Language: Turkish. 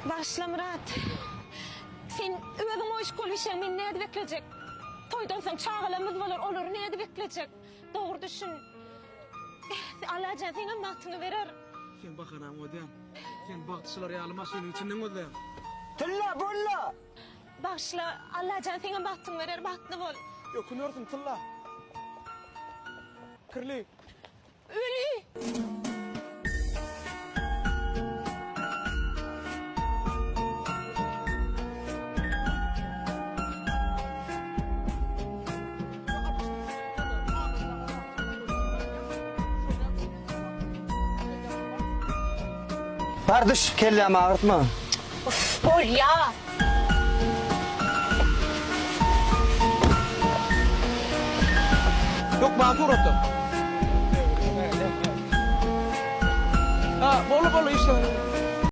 Başla Murat. Sen özün o iş koluşan men näde bekleyecek? Toydan soň çağalamız bolar, olur näde bekleyecek? Doğru düşün. Alajan seňe magtyny berer. Sen bak anam öden. Sen bakçılar yalıma senin içinden öden. Tılla bolla. Başla Alajan seňe magtyny berer, magtyny bol. Yok kunörsün tılla. Kırlı. Öli. Kardeş kellemi ağırtma. Bol ya. Yok bana tur attı. Ha bolu işte.